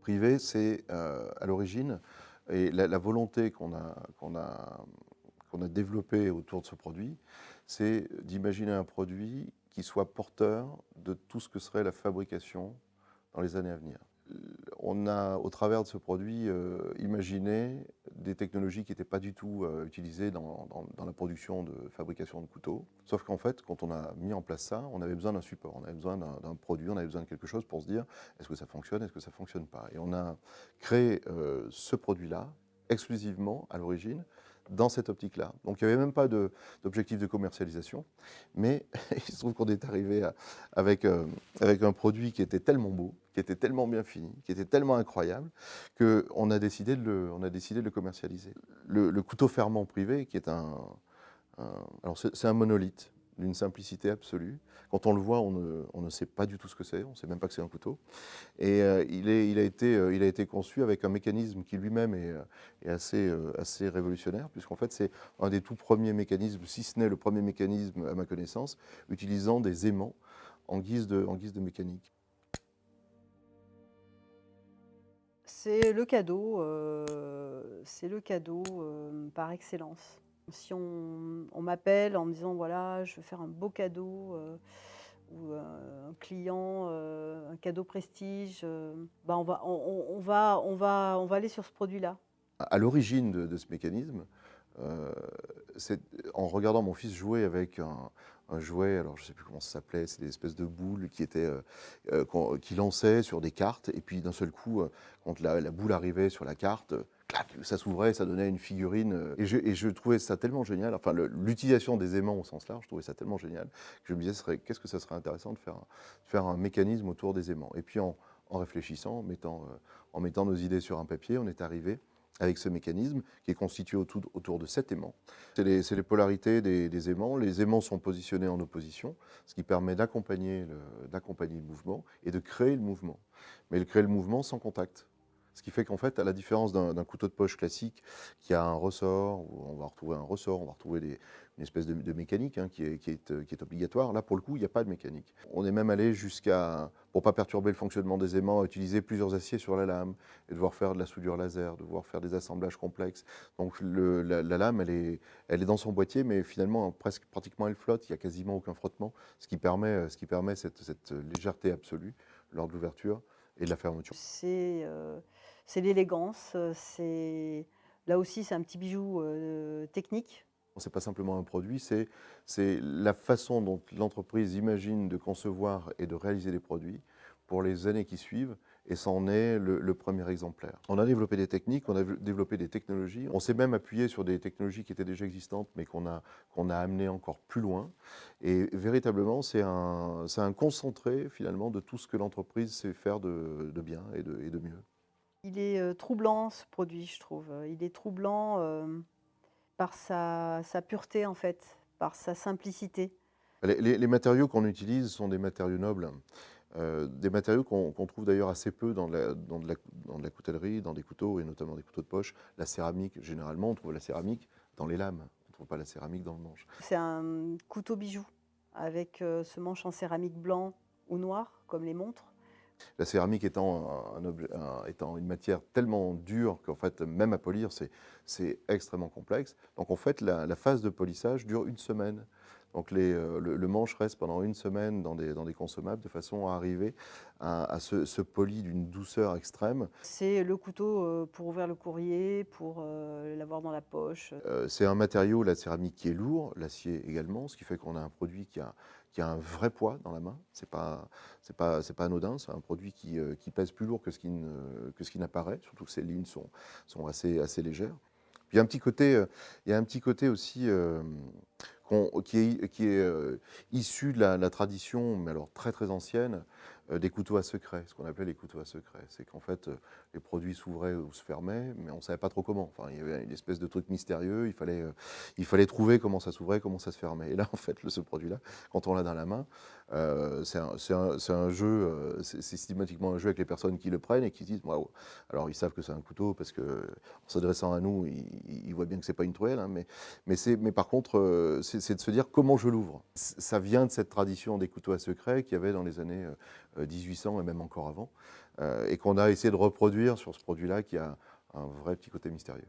privé, c'est à l'origine, et la volonté qu'on a développée autour de ce produit, c'est d'imaginer un produit qui soit porteur de tout ce que serait la fabrication dans les années à venir. On a, au travers de ce produit, imaginé des technologies qui n'étaient pas du tout utilisées dans la production de fabrication de couteaux. Sauf qu'en fait, quand on a mis en place ça, on avait besoin d'un support, on avait besoin d'un produit, on avait besoin de quelque chose pour se dire est-ce que ça fonctionne, est-ce que ça ne fonctionne pas. Et on a créé ce produit-là exclusivement à l'origine dans cette optique-là. Donc il n'y avait même pas d'objectif de commercialisation, mais il se trouve qu'on est arrivé avec un produit qui était tellement beau, qui était tellement bien fini, qui était tellement incroyable, qu'on a décidé on a décidé de le commercialiser. Le couteau fermant privé, qui est alors c'est un monolithe d'une simplicité absolue. Quand on le voit, on ne sait pas du tout ce que c'est, on ne sait même pas que c'est un couteau. Et il a été conçu avec un mécanisme qui lui-même est assez révolutionnaire, puisqu'en fait c'est un des tout premiers mécanismes, si ce n'est le premier mécanisme à ma connaissance, utilisant des aimants en guise de mécanique. C'est le cadeau, par excellence. Si on m'appelle en me disant: «Voilà, je veux faire un beau cadeau», ou un client, un cadeau prestige, bah, on va aller sur ce produit-là. À l'origine de ce mécanisme, euh, c'est en regardant mon fils jouer avec un jouet, alors je ne sais plus comment ça s'appelait, c'est des espèces de boules qui lançaient sur des cartes, et puis d'un seul coup, quand la boule arrivait sur la carte, clac, ça s'ouvrait, ça donnait une figurine, et je trouvais ça tellement génial, enfin l'utilisation des aimants au sens large, je trouvais ça tellement génial, que je me disais, qu'est-ce que ça serait intéressant de faire un mécanisme autour des aimants. Et puis en réfléchissant, en mettant nos idées sur un papier, on est arrivé avec ce mécanisme qui est constitué autour de 7 aimants. C'est les polarités des aimants. Les aimants sont positionnés en opposition, ce qui permet d'accompagner le mouvement et de créer le mouvement. Mais de créer le mouvement sans contact. Ce qui fait qu'en fait, à la différence d'un couteau de poche classique qui a un ressort, où on va retrouver un ressort, on va retrouver une espèce de mécanique, hein, qui est obligatoire. Là, pour le coup, il n'y a pas de mécanique. On est même allé jusqu'à, pour ne pas perturber le fonctionnement des aimants, à utiliser plusieurs aciers sur la lame et devoir faire de la soudure laser, devoir faire des assemblages complexes. Donc la lame, elle est dans son boîtier, mais finalement, pratiquement, elle flotte. Il n'y a quasiment aucun frottement, ce qui permet cette légèreté absolue lors de l'ouverture et de la fermeture. C'est l'élégance, là aussi, c'est un petit bijou, technique. Ce n'est pas simplement un produit, c'est la façon dont l'entreprise imagine de concevoir et de réaliser les produits pour les années qui suivent, et c'en est le premier exemplaire. On a développé des techniques, on a développé des technologies, on s'est même appuyé sur des technologies qui étaient déjà existantes, mais qu'on a amenées encore plus loin. Et véritablement, c'est un concentré finalement de tout ce que l'entreprise sait faire de bien et de mieux. Il est, troublant ce produit, je trouve. Il est troublant, par sa pureté, en fait, par sa simplicité. Les matériaux qu'on utilise sont des matériaux nobles, des matériaux qu'on trouve d'ailleurs assez peu dans de la coutellerie, dans des couteaux et notamment des couteaux de poche. La céramique, généralement, on trouve la céramique dans les lames, on ne trouve pas la céramique dans le manche. C'est un couteau bijou avec, ce manche en céramique blanc ou noir, comme les montres. La céramique étant, étant une matière tellement dure qu'en fait, même à polir, c'est extrêmement complexe. Donc en fait, la phase de polissage dure une semaine. Donc le manche reste pendant une semaine dans des consommables de façon à arriver à ce poli d'une douceur extrême. C'est le couteau, pour ouvrir le courrier, pour, l'avoir dans la poche. C'est un matériau, la céramique, qui est lourd, l'acier également, ce qui fait qu'on a un produit qui a un vrai poids dans la main. C'est pas anodin, c'est un produit qui pèse plus lourd que ce qui n'apparaît, surtout que ces lignes sont assez légères. Puis il y a un petit côté aussi qui est issu de la tradition, mais alors très très ancienne, des couteaux à secret, ce qu'on appelait les couteaux à secret. C'est qu'en fait, les produits s'ouvraient ou se fermaient, mais on ne savait pas trop comment. Enfin, il y avait une espèce de truc mystérieux, il fallait trouver comment ça s'ouvrait, comment ça se fermait. Et là, en fait, ce produit-là, quand on l'a dans la main, c'est un jeu, c'est systématiquement un jeu avec les personnes qui le prennent et qui se disent, waouh, alors ils savent que c'est un couteau parce que en s'adressant à nous, ils voient bien que c'est pas une truelle, hein, mais par contre, c'est de se dire comment je l'ouvre. Ça vient de cette tradition des couteaux à secret qu'il y avait dans les années 1800 et même encore avant, et qu'on a essayé de reproduire sur ce produit-là qui a un vrai petit côté mystérieux.